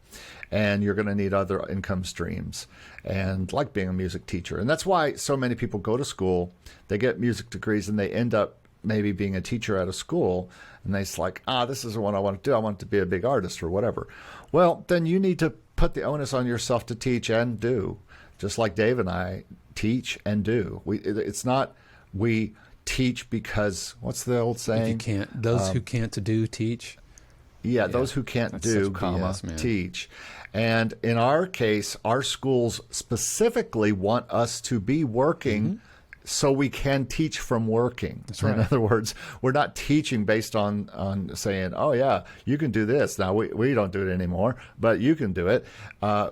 And you're going to need other income streams, and like being a music teacher. And that's why so many people go to school, they get music degrees, and they end up maybe being a teacher at a school, and they're like, this isn't what I want to do. I want to be a big artist or whatever. Well, then you need to put the onus on yourself to teach and do, just like Dave and I teach and do. We teach because, what's the old saying? If you can't, those who can't do teach. Those who can't do, BS, teach. And in our case, our schools specifically want us to be working so we can teach from working. That's right. In other words, we're not teaching based on saying, oh, yeah, you can do this. Now, we don't do it anymore, but you can do it.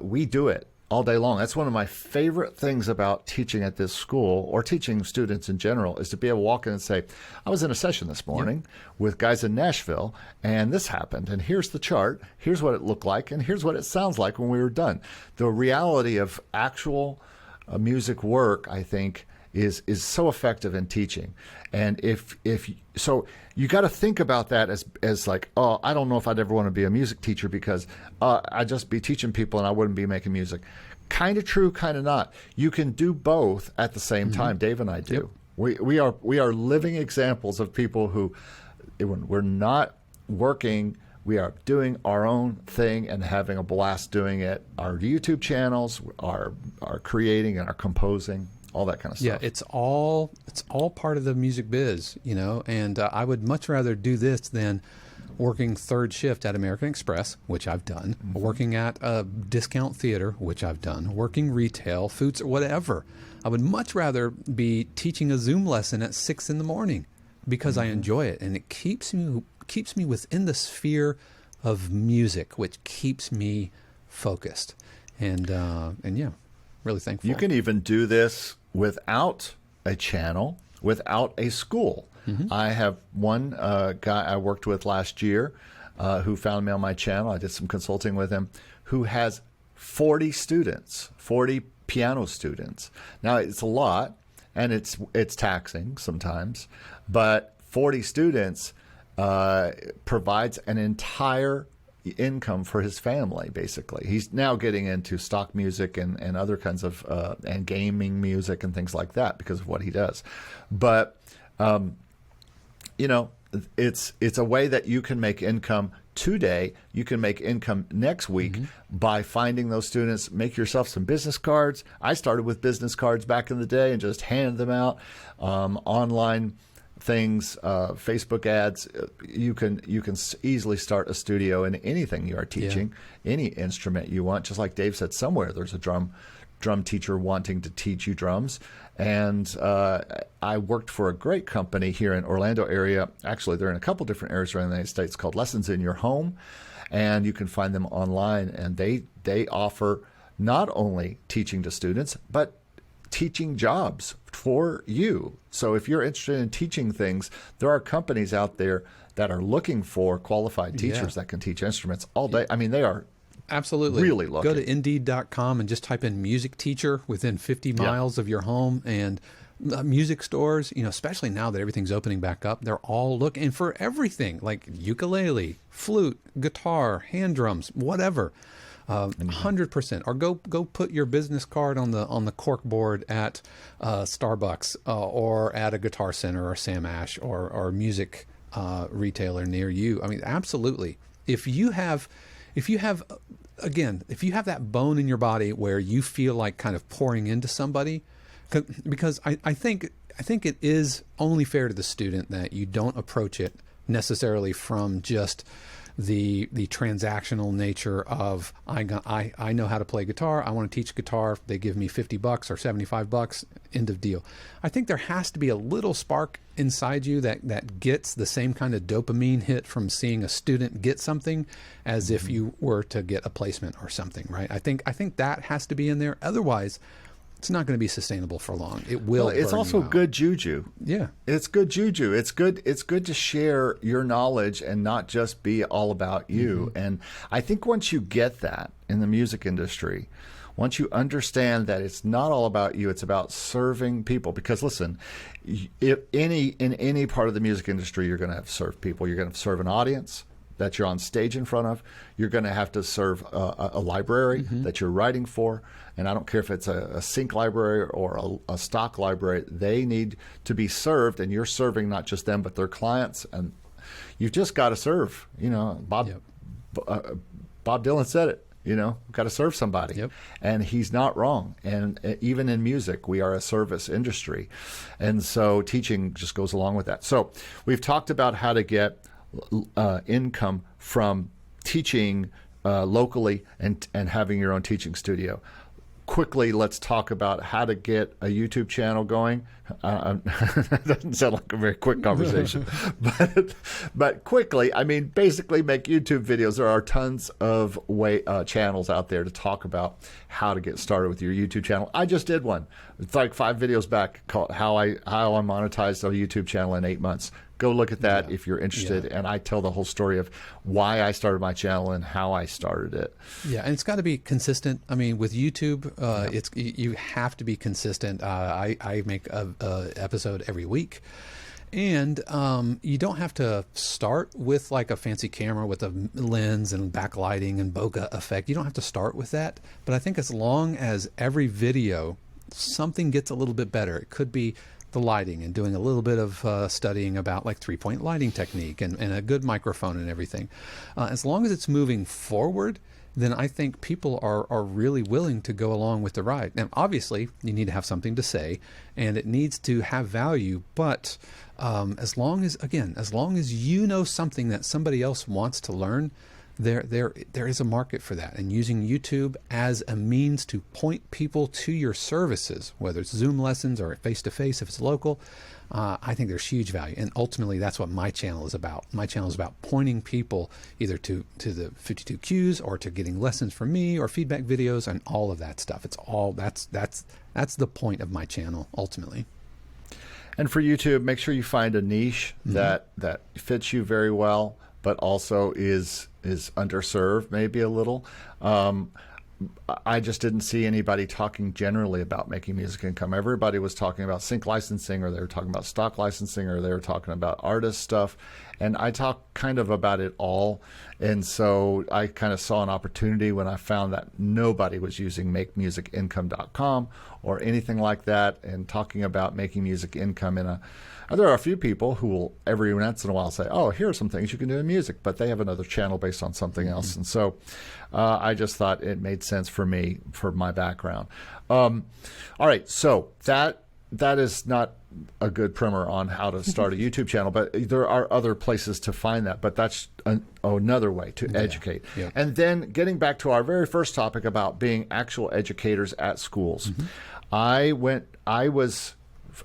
We do it all day long. That's one of my favorite things about teaching at this school, or teaching students in general, is to be able to walk in and say, I was in a session this morning with guys in Nashville, and this happened, and here's the chart, here's what it looked like, and here's what it sounds like when we were done. The reality of actual music work, I think, is so effective in teaching. And so you got to think about that as like, oh, I don't know if I'd ever want to be a music teacher, because I'd just be teaching people and I wouldn't be making music. Kind of true, kind of not. You can do both at the same time. Dave and I do. We are living examples of people who, when we're not working, we are doing our own thing and having a blast doing it. Our YouTube channels are creating and are composing. All that kind of stuff. Yeah, it's all part of the music biz, and I would much rather do this than working third shift at American Express, which I've done, working at a discount theater, which I've done, working retail, foods, or whatever. I would much rather be teaching a Zoom lesson at 6 in the morning, because I enjoy it, and it keeps me within the sphere of music, which keeps me focused. And really thankful. You can even do this without a channel, without a school. I have one guy I worked with last year who found me on my channel. I did some consulting with him, who has 40 students, 40 piano students. Now, it's a lot, and it's taxing sometimes, but 40 students provides an entire income for his family, basically. He's now getting into stock music and other kinds of and gaming music and things like that because of what he does. But you know, it's a way that you can make income today. You can make income next week by finding those students. Make yourself some business cards. I started with business cards back in the day and just handed them out. Online things, Facebook ads. You can easily start a studio in anything you are teaching, any instrument you want. Just like Dave said, somewhere there's a drum teacher wanting to teach you drums. And I worked for a great company here in Orlando area. Actually, they're in a couple different areas around the United States called Lessons in Your Home. And you can find them online. And they offer not only teaching to students, but teaching jobs for you. So if you're interested in teaching things, there are companies out there that are looking for qualified teachers that can teach instruments all day. I mean, they are absolutely really looking. Go to Indeed.com and just type in music teacher within 50 miles of your home, and music stores, especially now that everything's opening back up, they're all looking for everything, like ukulele, flute, guitar, hand drums, whatever. 100%. Or go put your business card on the cork board at Starbucks or at a Guitar Center or Sam Ash or music retailer near you. I mean, absolutely. If you have that bone in your body where you feel like kind of pouring into somebody, because I think it is only fair to the student that you don't approach it necessarily from just the transactional nature of I know how to play guitar, I want to teach guitar, they give me $50 or $75, end of deal. I think there has to be a little spark inside you that gets the same kind of dopamine hit from seeing a student get something as if you were to get a placement or something, right? I think that has to be in there. Otherwise, it's not going to be sustainable for long. It will. Well, it's also good juju. Yeah, it's good juju. It's good to share your knowledge and not just be all about you. And I think once you get that in the music industry, once you understand that it's not all about you, it's about serving people. Because listen, in any part of the music industry, you're going to have to serve people. You're going to serve an audience that you're on stage in front of. You're going to have to serve a library that you're writing for. And I don't care if it's a sync library or a stock library, they need to be served, and you're serving not just them, but their clients. And you've just got to serve. Bob Dylan said it, got to serve somebody. Yep. And he's not wrong. And even in music, we are a service industry. And so teaching just goes along with that. So we've talked about how to get income from teaching locally and having your own teaching studio. Quickly, let's talk about how to get a YouTube channel going. That doesn't sound like a very quick conversation, but quickly, I mean, basically make YouTube videos. There are tons of channels out there to talk about how to get started with your YouTube channel. I just did one. It's like 5 videos back called how I monetized a YouTube channel in 8 months. Go look at that if you're interested. And I tell the whole story of why I started my channel and how I started it. Yeah, and it's got to be consistent. I mean, with YouTube, you have to be consistent. I make a episode every week. And you don't have to start with like a fancy camera with a lens and backlighting and bokeh effect. You don't have to start with that. But I think as long as every video, something gets a little bit better. It could be the lighting and doing a little bit of studying about like 3-point lighting technique and a good microphone and everything. As long as it's moving forward, then I think people are really willing to go along with the ride. Now, obviously, you need to have something to say, and it needs to have value. But as long as you know something that somebody else wants to learn, there is a market for that. And using YouTube as a means to point people to your services, whether it's Zoom lessons or face-to-face if it's local, I think there's huge value. And ultimately, that's what my channel is about. My channel is about pointing people either to the 52 Qs or to getting lessons from me or feedback videos and all of that stuff. It's all that's the point of my channel ultimately. And for YouTube, make sure you find a niche that fits you very well, but also is underserved maybe a little. I just didn't see anybody talking generally about making music income. Everybody was talking about sync licensing, or they were talking about stock licensing, or they were talking about artist stuff. and I talk kind of about it all. And so I kind of saw an opportunity when I found that nobody was using makemusicincome.com or anything like that, and talking about making music income there are a few people who will every once in a while say, oh, here are some things you can do in music, but they have another channel based on something else. And so I just thought it made sense for me, for my background. All right, so that is not a good primer on how to start a YouTube channel, but there are other places to find that. But that's another way to educate. Yeah. And then getting back to our very first topic about being actual educators at schools. I was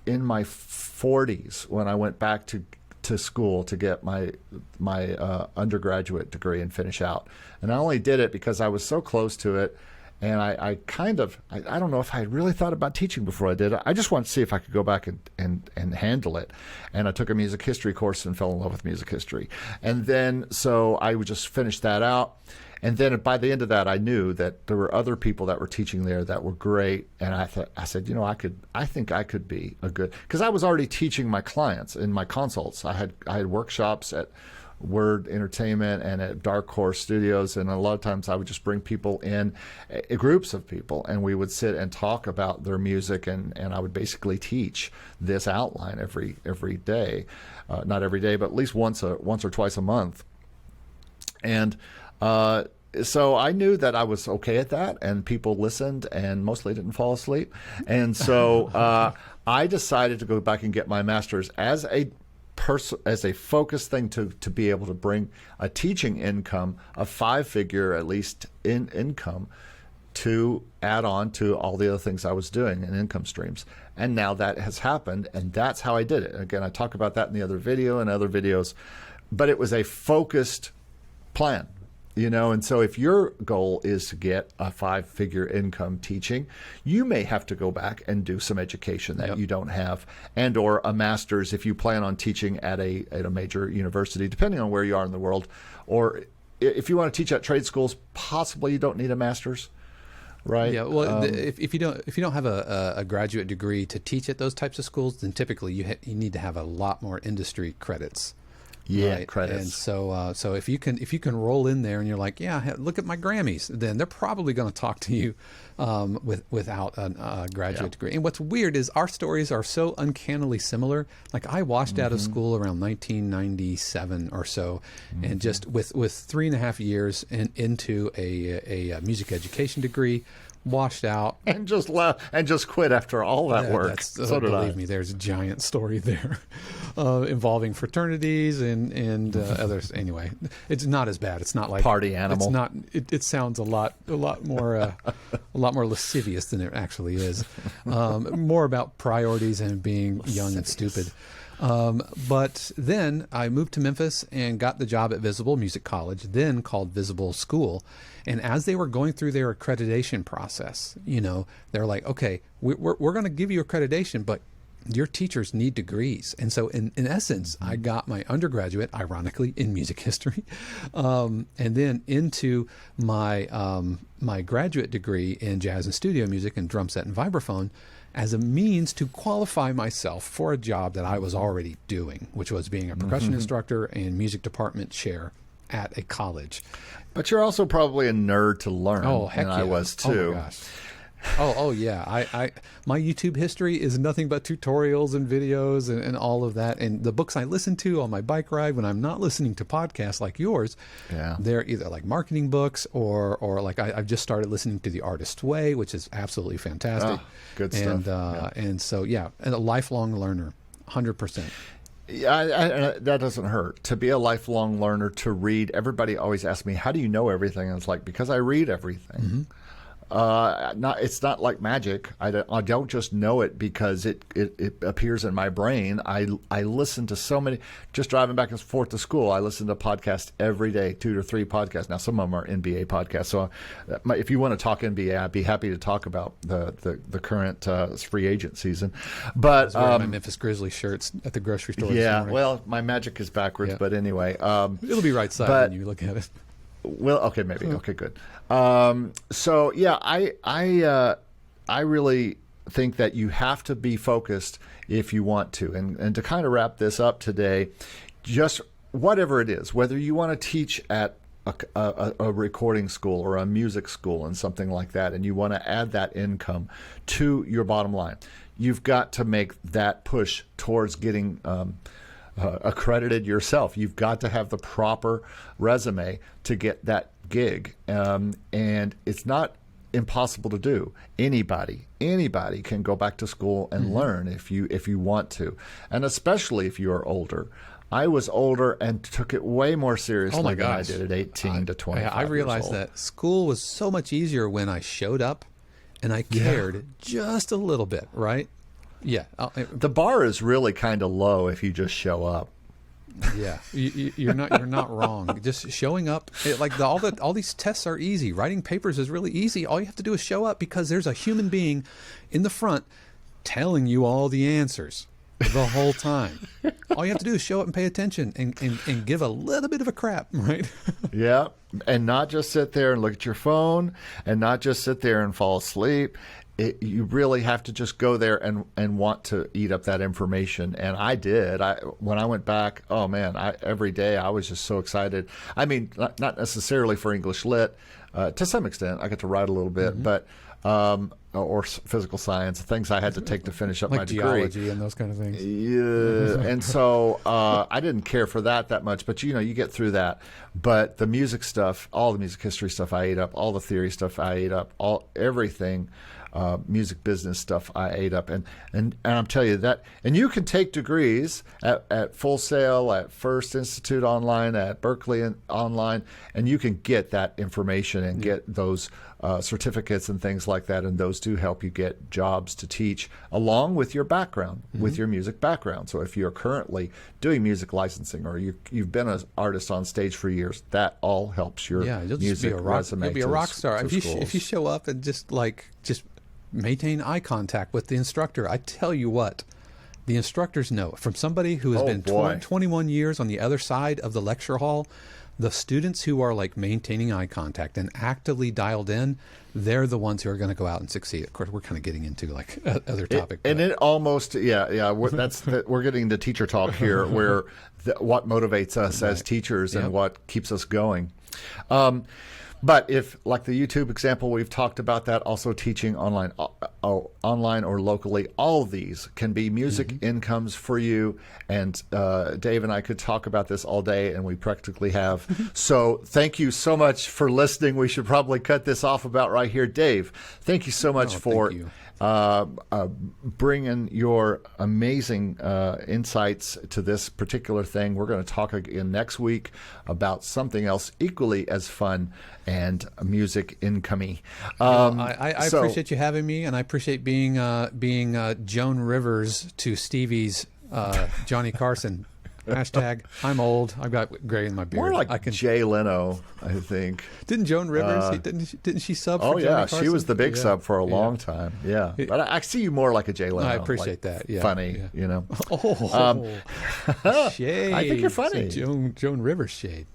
in my 40s when I went back to school to get my undergraduate degree and finish out. And I only did it because I was so close to it. And I don't know if I really thought about teaching before I did it. I just wanted to see if I could go back and handle it. And I took a music history course and fell in love with music history. And then, so I would just finish that out. And then by the end of that, I knew that there were other people that were teaching there that were great. And I said, I think I could be a good, because I was already teaching my clients in my consults. I had workshops at Word Entertainment and at Dark Horse Studios, and a lot of times I would just bring people in, groups of people, and we would sit and talk about their music, and I would basically teach this outline every day, not every day, but at least once or twice a month. And so I knew that I was okay at that, and people listened and mostly didn't fall asleep. And so I decided to go back and get my master's as a focused thing to be able to bring a teaching income, a 5-figure at least income, to add on to all the other things I was doing in income streams. And now that has happened, and that's how I did it. Again, I talk about that in the other video and other videos, but it was a focused plan. And so if your goal is to get a 5-figure income teaching, you may have to go back and do some education that you don't have, and or a master's if you plan on teaching at a major university, depending on where you are in the world. Or if you want to teach at trade schools, possibly you don't need a master's, right? Yeah. Well, if you don't have a graduate degree to teach at those types of schools, then typically you need to have a lot more industry credits. Yeah, right? credits. And so if you can roll in there and you're like, yeah, look at my Grammys, then they're probably going to talk to you without a graduate degree. And what's weird is our stories are so uncannily similar. Like I washed out of school around 1997 or so, and just with 3.5 years into a music education degree. Washed out and just left and just quit after all that work. So believe me, there's a giant story there involving fraternities and others. Anyway, it's not as bad. It's not like party animal. It's not. It sounds a lot more lascivious than it actually is. More about priorities and being young and stupid. But then I moved to Memphis and got the job at Visible Music College, then called Visible School. And as they were going through their accreditation process, they're like, okay, we're going to give you accreditation, but your teachers need degrees. And so in essence, I got my undergraduate, ironically, in music history, and then into my my graduate degree in jazz and studio music and drum set and vibraphone, as a means to qualify myself for a job that I was already doing, which was being a percussion instructor and music department chair at a college. But you're also probably a nerd to learn. Oh, heck yeah. I was too. Oh, my gosh. Oh yeah. I my YouTube history is nothing but tutorials and videos and all of that. And the books I listen to on my bike ride when I'm not listening to podcasts like yours, they're either like marketing books or like I've just started listening to The Artist's Way, which is absolutely fantastic. Oh, good stuff. And so and a lifelong learner, 100%. Yeah, that doesn't hurt. To be a lifelong learner, to read. Everybody always asks me, how do you know everything? And it's like, because I read everything. It's not like magic. I don't just know it because it appears in my brain. I listen to so many. Just driving back and forth to school, I listen to podcasts every day, 2 to 3 podcasts. Now some of them are NBA podcasts. So if you want to talk NBA, I'd be happy to talk about the current free agent season. But I was wearing my Memphis Grizzlies shirts at the grocery store. Yeah, well, my magic is backwards, but anyway, it'll be right side when you look at it. Well, okay, maybe. Okay, good. So yeah, I really think that you have to be focused if you want to. And to kind of wrap this up today, just whatever it is, whether you want to teach at a recording school or a music school and something like that, and you want to add that income to your bottom line, you've got to make that push towards getting accredited yourself. You've got to have the proper resume to get that gig, and it's not impossible to do. Anybody can go back to school and learn if you want to, and especially if you are older. I was older and took it way more seriously than I did at 18 to 25. I realized that school was so much easier when I showed up and I cared just a little bit, right? Yeah. The bar is really kind of low if you just show up. Yeah, you're not wrong. Just showing up, all these tests are easy. Writing papers is really easy. All you have to do is show up because there's a human being in the front telling you all the answers the whole time. All you have to do is show up and pay attention and give a little bit of a crap, right? Yeah, and not just sit there and look at your phone, and not just sit there and fall asleep. You really have to just go there and want to eat up that information. And I did. When I went back, oh man, every day I was just so excited. I mean, not necessarily for English Lit. To some extent, I got to write a little bit, but or physical science, things I had to take to finish up my degree. Like geology and those kind of things. Yeah, and so I didn't care for that much, but you get through that. But the music stuff, all the music history stuff I ate up, all the theory stuff I ate up, everything. Music business stuff I ate up, and I'm telling you that, and you can take degrees at Full Sail, at First Institute online, at Berkeley online, and you can get that information and get those certificates and things like that, and those do help you get jobs to teach along with your background, with your music background. So if you're currently doing music licensing or you've been an artist on stage for years, that all helps your music resume. You'll be a rock star if you show up and just maintain eye contact with the instructor. I tell you what, the instructors know. From somebody who has been 21 years on the other side of the lecture hall, the students who are maintaining eye contact and actively dialed in, they're the ones who are going to go out and succeed. Of course, we're kind of getting into other topic. It almost, we're getting into teacher talk here, where what motivates us as teachers and what keeps us going. But if, like the YouTube example, we've talked about that, also teaching online or locally, all of these can be music incomes for you. And Dave and I could talk about this all day, and we practically have. So thank you so much for listening. We should probably cut this off about right here. Dave, thank you so much for bringing your amazing insights to this particular thing. We're going to talk again next week about something else equally as fun and music incomey. I appreciate you having me, and I appreciate being Joan Rivers to Stevie's Johnny Carson. Hashtag, I'm old. I've got gray in my beard. More like Jay Leno, I think. Didn't Joan Rivers, didn't she sub for Johnny Carson? She was the big sub for a long time. Yeah. But I see you more like a Jay Leno. I appreciate that. Yeah. Funny, Shade. I think you're funny. Joan Rivers shade.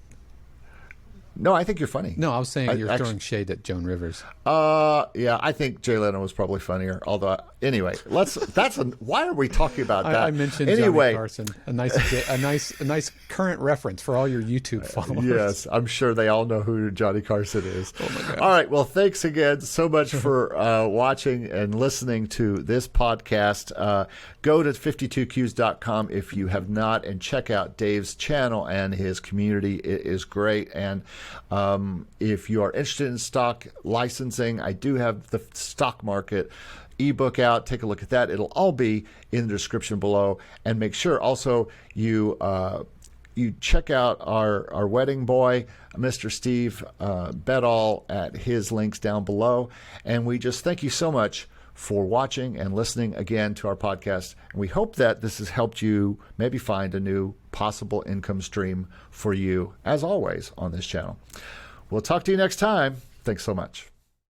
No, I think you're funny. No, I was saying you're throwing shade at Joan Rivers. Yeah, I think Jay Leno was probably funnier. Although, anyway, why are we talking about that? I mentioned Johnny Carson, a nice current reference for all your YouTube followers. Yes, I'm sure they all know who Johnny Carson is. Oh my God! All right, well, thanks again so much for watching and listening to this podcast. Go to 52cues.com if you have not, and check out Dave's channel and his community. It is great. And if you are interested in stock licensing, I do have the stock market ebook out. Take a look at that. It'll all be in the description below. And make sure also you check out our wedding boy, Mr. Steve Bedall, at his links down below. And we just thank you so much for watching and listening again to our podcast. And we hope that this has helped you maybe find a new possible income stream for you, as always, on this channel. We'll talk to you next time. Thanks so much.